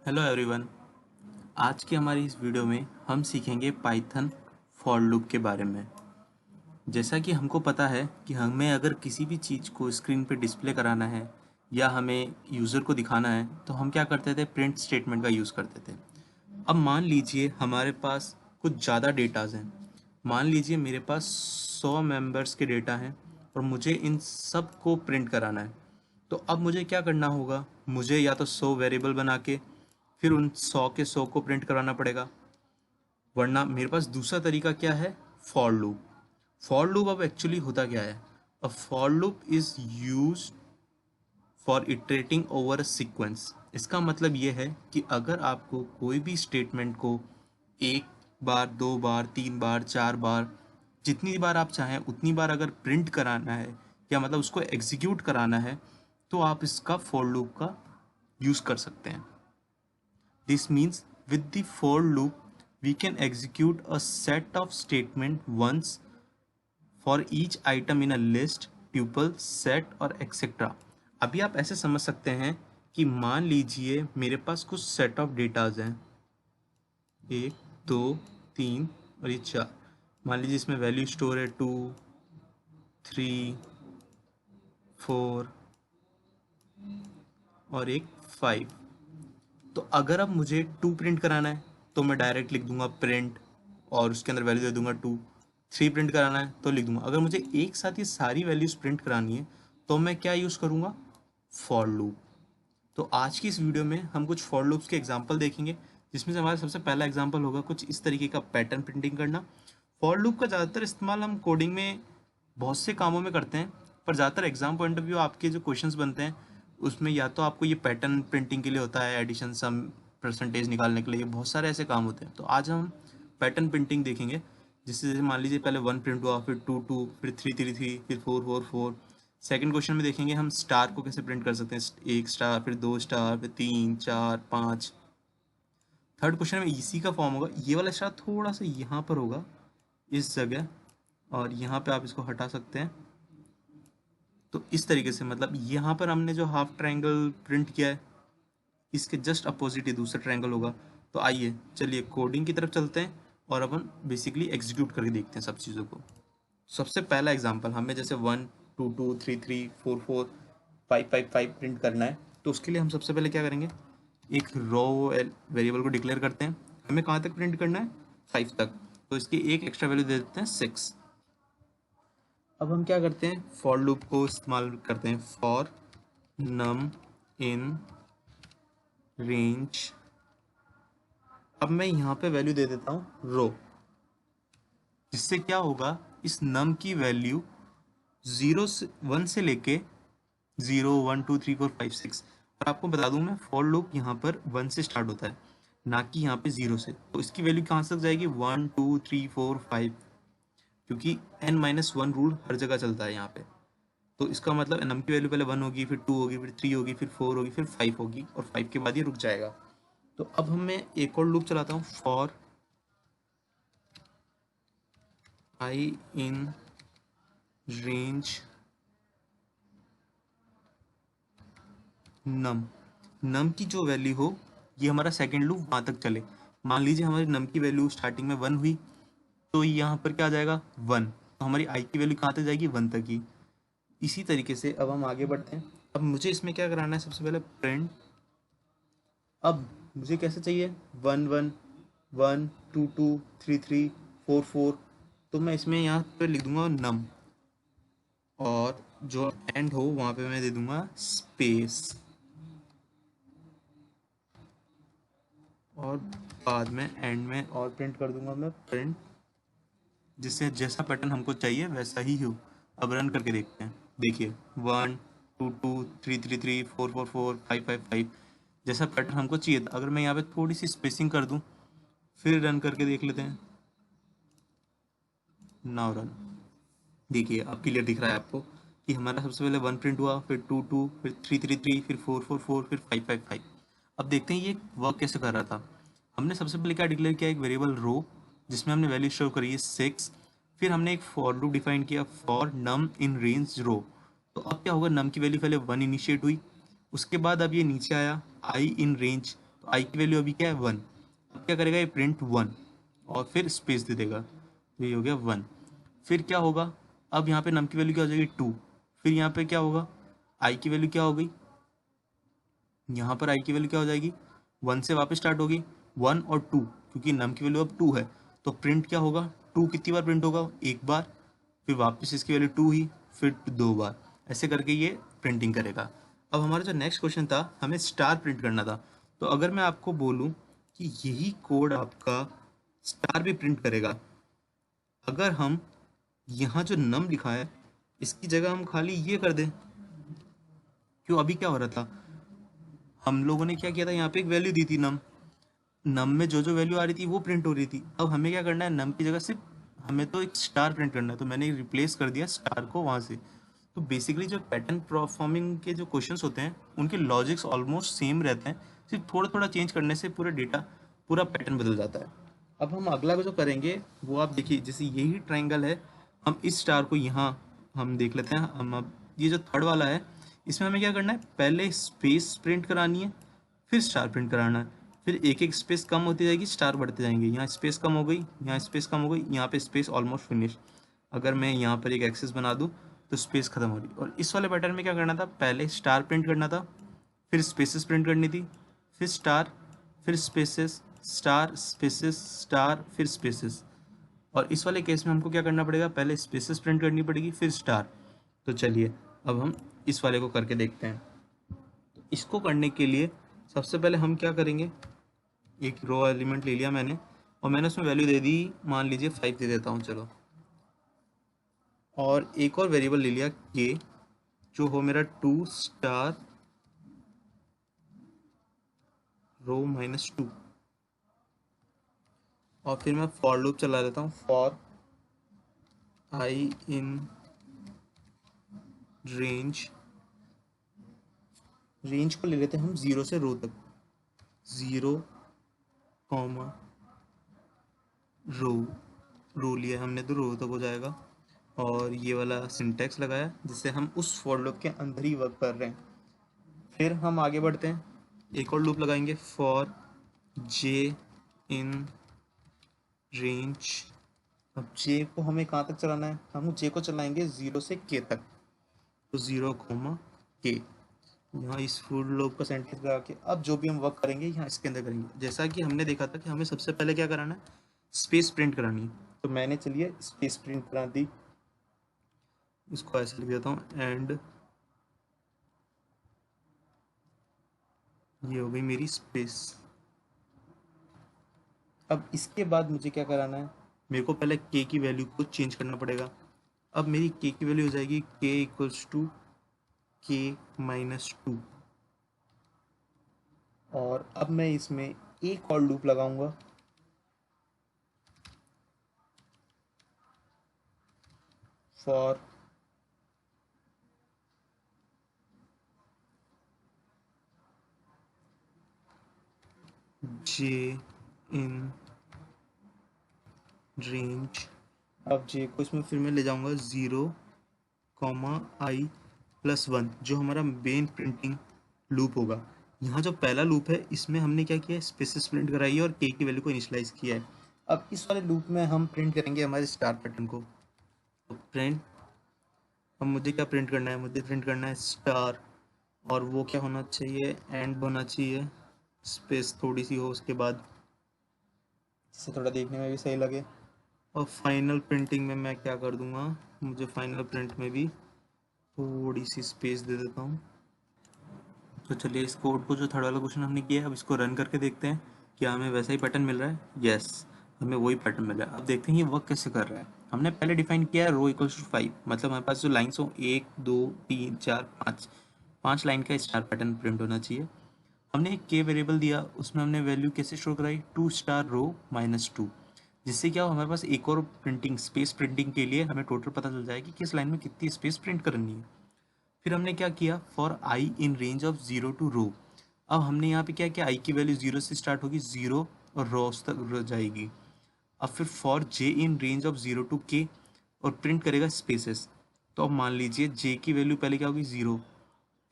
Hello everyone. आज की हमारी इस वीडियो में हम सीखेंगे पाइथन फॉर लूप के बारे में। जैसा कि हमको पता है कि हमें अगर किसी भी चीज़ को स्क्रीन पे डिस्प्ले कराना है या हमें यूज़र को दिखाना है तो हम क्या करते थे, प्रिंट स्टेटमेंट का यूज़ करते थे। अब मान लीजिए हमारे पास कुछ ज़्यादा डेटाज हैं। मान लीजिए मेरे पास 100 मेंबर्स के डेटा हैं और मुझे इन सब को प्रिंट कराना है। तो अब मुझे क्या करना होगा, मुझे या तो 100 वेरिएबल बना के फिर उन 100 के 100 को प्रिंट कराना पड़ेगा, वरना मेरे पास दूसरा तरीका क्या है, फॉर लूप। फॉर लूप अब एक्चुअली होता क्या है? A for loop is use for iterating over a sequence. इसका मतलब ये है कि अगर आपको कोई भी स्टेटमेंट को एक बार, दो बार, तीन बार, चार बार, जितनी बार आप चाहें उतनी बार अगर प्रिंट कराना है या मतलब उसको एग्जीक्यूट कराना है तो आप इसका फॉर लूप का यूज़ कर सकते हैं। This means with the for loop, we can execute a set of statement once for each item in a list, tuple, set और etc. अभी आप ऐसे समझ सकते हैं कि मान लीजिए मेरे पास कुछ सेट ऑफ डेटाज हैं, एक, दो, तीन और ये चार। मान लीजिए इसमें वैल्यू स्टोर है 2, 3, 4 और एक 5। तो अगर अब मुझे 2 प्रिंट कराना है तो मैं डायरेक्ट लिख दूंगा प्रिंट और उसके अंदर वैल्यू दे दूंगा 2। 3 प्रिंट कराना है तो लिख दूंगा। अगर मुझे एक साथ ये सारी वैल्यूज़ प्रिंट करानी है तो मैं क्या यूज़ करूँगा, फॉर लूप। तो आज की इस वीडियो में हम कुछ फॉर लूप्स के एग्जांपल देखेंगे, जिसमें से हमारा सबसे पहला एग्जांपल होगा कुछ इस तरीके का पैटर्न प्रिंटिंग करना। फॉर लूप का ज़्यादातर इस्तेमाल हम कोडिंग में बहुत से कामों में करते हैं, पर ज़्यादातर एग्जाम पॉइंट ऑफ व्यू आपके जो क्वेश्चंस बनते हैं उसमें या तो आपको ये पैटर्न प्रिंटिंग के लिए होता है, एडिशन सम परसेंटेज निकालने के लिए, बहुत सारे ऐसे काम होते हैं। तो आज हम पैटर्न प्रिंटिंग देखेंगे, जिससे जैसे मान लीजिए पहले 1 प्रिंट हुआ, फिर 2 2, फिर 3 3 3, फिर 4 4 4। सेकंड क्वेश्चन में देखेंगे हम स्टार को कैसे प्रिंट कर सकते हैं, एक स्टार, फिर 2 स्टार, फिर 3 4 5। थर्ड क्वेश्चन में इसी का फॉर्म होगा, ये वाला स्टार थोड़ा सा यहाँ पर होगा इस जगह, और यहाँ पे आप इसको हटा सकते हैं। तो इस तरीके से मतलब यहाँ पर हमने जो हाफ ट्रायंगल प्रिंट किया है इसके जस्ट अपोजिट ही दूसरा ट्रायंगल होगा। तो आइए चलिए कोडिंग की तरफ चलते हैं और अपन बेसिकली एग्जीक्यूट करके देखते हैं सब चीज़ों को। सबसे पहला एग्जांपल, हमें जैसे 1 2 2 3 3 4 4 5 5 5 प्रिंट करना है। तो उसके लिए हम सबसे पहले क्या करेंगे, एक रो वेरिएबल को डिक्लेयर करते हैं। हमें कहाँ तक प्रिंट करना है, 5 तक। तो इसकी एक एक्स्ट्रा वैल्यू दे देते हैं 6। अब हम क्या करते हैं, फॉर लूप को इस्तेमाल करते हैं, फॉर नम इन रेंज। अब मैं यहाँ पे वैल्यू दे देता हूँ रो, जिससे क्या होगा, इस नम की वैल्यू 1 से लेके 0 1 2 3 4 5 6। और आपको बता दूं मैं, फॉर लूप यहाँ पर 1 से स्टार्ट होता है, ना कि यहाँ पे 0 से। तो इसकी वैल्यू कहाँ तक जाएगी, 1 2 3 4 5, क्योंकि n-1 रूल हर जगह चलता है यहाँ पे। तो इसका मतलब नम की वैल्यू पहले 1 होगी, फिर 2 होगी, फिर 3 होगी, फिर 4 होगी, फिर 5 होगी, और 5 के बाद ये रुक जाएगा। तो अब मैं एक और लूप चलाता हूँ, फॉर आई इन रेंज नम। नम की जो वैल्यू हो, ये हमारा सेकेंड लूप वहाँ तक चले। मान लीजिए हमारी नम की वैल्यू स्टार्टिंग में 1 हुई, तो यहाँ पर क्या आ जाएगा 1। तो हमारी आई की वैल्यू कहाँ तक जाएगी, 1 तक ही। इसी तरीके से अब हम आगे बढ़ते हैं। अब मुझे इसमें क्या कराना है, सबसे पहले प्रिंट। अब मुझे कैसे चाहिए, 1 1 1 2 2 3 3 4 4। तो मैं इसमें यहाँ पे लिख दूंगा नम, और जो एंड हो वहाँ पे मैं दे दूंगा स्पेस, और बाद में एंड में और प्रिंट कर दूंगा मैं प्रिंट, जिससे जैसा पैटर्न हमको चाहिए वैसा ही हो। अब रन करके देखते हैं। देखिए 1 2 2 3 3 3 4 4 4 5 5 5, जैसा पैटर्न हमको चाहिए था। अगर मैं यहाँ पे थोड़ी सी स्पेसिंग कर दूँ, फिर रन करके देख लेते हैं। Now run. देखिए अब क्लियर दिख रहा है आपको कि हमारा सबसे पहले 1 प्रिंट हुआ, फिर 2 2, फिर 3 3 3, फिर 4 4 4, फिर 5 5 5। अब देखते हैं ये वर्क कैसे कर रहा था। हमने सबसे पहले क्या डिक्लेयर किया, एक वेरिएबल रो, जिसमें हमने वैल्यू स्टोर करी है 6। फिर हमने एक फॉर लूप डिफाइन किया, फॉर नम इन रेंज रो। तो अब क्या होगा, नम की वैल्यू पहले 1 इनिशिएट हुई, उसके बाद अब ये नीचे आया आई इन रेंज। तो आई की वैल्यू अभी क्या है 1। अब क्या करेगा ये प्रिंट 1 और फिर स्पेस दे देगा, तो ये हो गया 1। फिर क्या होगा, अब यहाँ पे नम की वैल्यू क्या हो जाएगी 2। फिर यहाँ पे क्या होगा, आई की वैल्यू क्या हो गई, यहाँ पर आई की वैल्यू क्या हो जाएगी 1 से वापस स्टार्ट होगी 1 और 2, क्योंकि नम की वैल्यू अब 2 है तो प्रिंट क्या होगा 2 कितनी बार प्रिंट होगा, एक बार, फिर वापस इसकी वैल्यू 2 ही, फिर 2 बार, ऐसे करके ये प्रिंटिंग करेगा। अब हमारा जो नेक्स्ट क्वेश्चन था, हमें स्टार प्रिंट करना था। तो अगर मैं आपको बोलूँ कि यही कोड आपका स्टार भी प्रिंट करेगा, अगर हम यहाँ जो नम लिखा है इसकी जगह हम खाली ये कर दें, क्यों अभी क्या हो रहा था, हम लोगों ने क्या किया था, यहाँ पे एक वैल्यू दी थी नम, नम में जो जो वैल्यू आ रही थी वो प्रिंट हो रही थी। अब हमें क्या करना है, नम की जगह सिर्फ हमें तो एक स्टार प्रिंट करना है, तो मैंने रिप्लेस कर दिया स्टार को वहाँ से। तो बेसिकली जो पैटर्न परफॉर्मिंग के जो क्वेश्चंस होते हैं उनके लॉजिक्स ऑलमोस्ट सेम रहते हैं, सिर्फ थोड़ा थोड़ा चेंज करने से पूरा डेटा, पूरा पैटर्न बदल जाता है। अब हम अगला जो करेंगे वो आप देखिए, जैसे यही ट्राइंगल है, हम इस स्टार को यहाँ हम देख लेते हैं। हम अब ये जो थर्ड वाला है इसमें हमें क्या करना है, पहले स्पेस प्रिंट करानी है, फिर स्टार प्रिंट कराना है, फिर एक एक स्पेस कम होती जाएगी, स्टार बढ़ते जाएंगे, यहाँ स्पेस कम हो गई, यहाँ स्पेस कम हो गई, यहाँ पे स्पेस ऑलमोस्ट फिनिश। अगर मैं यहाँ पर एक एक्सेस बना दूँ तो स्पेस खत्म हो रही। और इस वाले पैटर्न में क्या करना था, पहले स्टार प्रिंट करना था, फिर स्पेसेस प्रिंट करनी थी, फिर स्टार, फिर स्पेसेस, स्टार, स्पेसेस, स्टार, फिर स्पेसेस। और इस वाले केस में हमको क्या करना पड़ेगा, पहले स्पेसेस प्रिंट करनी पड़ेगी, फिर स्टार। तो चलिए अब हम इस वाले को करके देखते हैं। इसको करने के लिए सबसे पहले हम क्या करेंगे, एक रो एलिमेंट ले लिया मैंने और मैंने उसमें वैल्यू दे दी, मान लीजिए 5 दे देता हूँ चलो, और एक और वेरिएबल ले लिया के, जो हो मेरा 2 स्टार रो -2। और फिर मैं फॉर लूप चला लेता हूँ, for i in range, range को ले लेते हैं हम 0 से रो तक, 0 कॉमा रो, रो लिया हमने तो रो तक हो जाएगा। और ये वाला सिंटैक्स लगाया जिससे हम उस फॉर लूप के अंदर ही वर्क कर रहे हैं। फिर हम आगे बढ़ते हैं, एक और लूप लगाएंगे, फॉर जे इन रेंज। अब जे को हमें कहाँ तक चलाना है, हम जे को चलाएंगे 0 से के तक, तो 0 कोमा के। यहाँ इस फूड लूप का सेंटेंस लगा के अब जो भी हम वर्क करेंगे यहाँ इसके अंदर करेंगे। जैसा कि हमने देखा था कि हमें सबसे पहले क्या कराना है, स्पेस प्रिंट करानी है, तो मैंने चलिए स्पेस प्रिंट करा दी, इसको ऐसे लिख देता हूँ, एंड ये हो गई मेरी स्पेस। अब इसके बाद मुझे क्या कराना है, मेरे को पहले के की वैल्यू को चेंज करना पड़ेगा। अब मेरी के की वैल्यू हो जाएगी के इक्वल्स टू के -2। और अब मैं इसमें एक और लूप लगाऊंगा, फॉर जे इन रेंज। अब जे को इसमें फिर मैं ले जाऊंगा 0 i+1, जो हमारा मेन प्रिंटिंग लूप होगा। यहाँ जो पहला लूप है इसमें हमने क्या किया है, स्पेसिस प्रिंट कराई है और के की वैल्यू को इनिशियलाइज किया है। अब इस वाले लूप में हम प्रिंट करेंगे हमारे स्टार पैटर्न को, तो प्रिंट, अब मुझे क्या प्रिंट करना है, मुझे प्रिंट करना है स्टार, और वो क्या होना चाहिए, एंड होना चाहिए, स्पेस थोड़ी सी हो उसके बाद, जिससे थोड़ा देखने में भी सही लगे। और फाइनल प्रिंटिंग में मैं क्या कर दूंगा, मुझे फाइनल प्रिंट में भी थोड़ी सी स्पेस दे देता हूँ। तो चलिए इस कोड को, जो थर्ड वाला क्वेश्चन हमने किया है, अब इसको रन करके देखते हैं क्या हमें वैसा ही पैटर्न मिल रहा है। यस, हमें वही पैटर्न मिल रहा है। अब देखते हैं ये वर्क कैसे कर रहा है। हमने पहले डिफाइन किया है रो इक्वल्स टू 5, मतलब हमारे पास जो लाइन्स हो 1 2 3 4 5, 5 लाइन का स्टार पैटर्न प्रिंट होना चाहिए। हमने एक के वेरिएबल दिया, उसमें हमने वैल्यू कैसे स्टोर कराई, 2 स्टार रो -2, जिससे क्या हो, हमारे पास एक और प्रिंटिंग, स्पेस प्रिंटिंग के लिए हमें टोटल पता चल जाएगी कि किस लाइन में कितनी स्पेस प्रिंट करनी है। फिर हमने क्या किया, for i in range of 0 to row. अब हमने यहाँ पे क्या किया, आई की वैल्यू 0 से स्टार्ट होगी, 0 और रोज तक जाएगी। अब फिर for J in range of 0 to K, और प्रिंट करेगा स्पेसेस। तो अब मान लीजिए जे की वैल्यू पहले क्या होगी 0,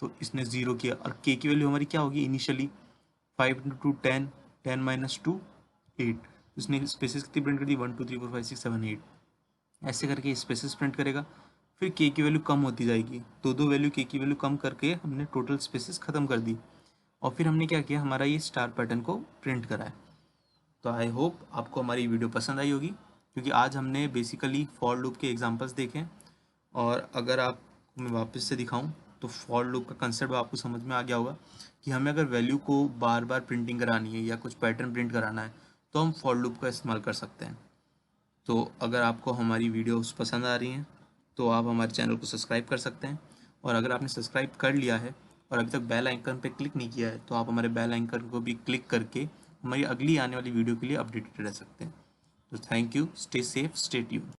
तो इसने 0 किया, और के की वैल्यू हमारी क्या होगी इनिशियली 5 इंटू 2 10, 10 माइनस 2 8, उसने स्पेसेस कितनी प्रिंट कर दी 1 2 3 4 5 6 7 8, ऐसे करके स्पेसेस प्रिंट करेगा। फिर के की वैल्यू कम होती जाएगी, दो वैल्यू के की वैल्यू कम करके हमने टोटल स्पेसेस ख़त्म कर दी, और फिर हमने क्या किया, हमारा ये स्टार पैटर्न को प्रिंट करा है। तो आई होप आपको हमारी वीडियो पसंद आई होगी, क्योंकि आज हमने बेसिकली फॉर लूप के एग्जांपल्स देखे हैं। और अगर आप मैं वापस से दिखाऊं तो फॉर लूप का कंसेप्ट आपको समझ में आ गया होगा कि हमें अगर वैल्यू को बार बार प्रिंटिंग करानी है या कुछ पैटर्न प्रिंट कराना है तो हम फॉर लूप का इस्तेमाल कर सकते हैं। तो अगर आपको हमारी वीडियोस पसंद आ रही हैं तो आप हमारे चैनल को सब्सक्राइब कर सकते हैं, और अगर आपने सब्सक्राइब कर लिया है और अभी तक बेल आइकन पर क्लिक नहीं किया है तो आप हमारे बेल आइकन को भी क्लिक करके हमारी अगली आने वाली वीडियो के लिए अपडेटेड रह सकते हैं। तो thank you, stay safe, stay tuned.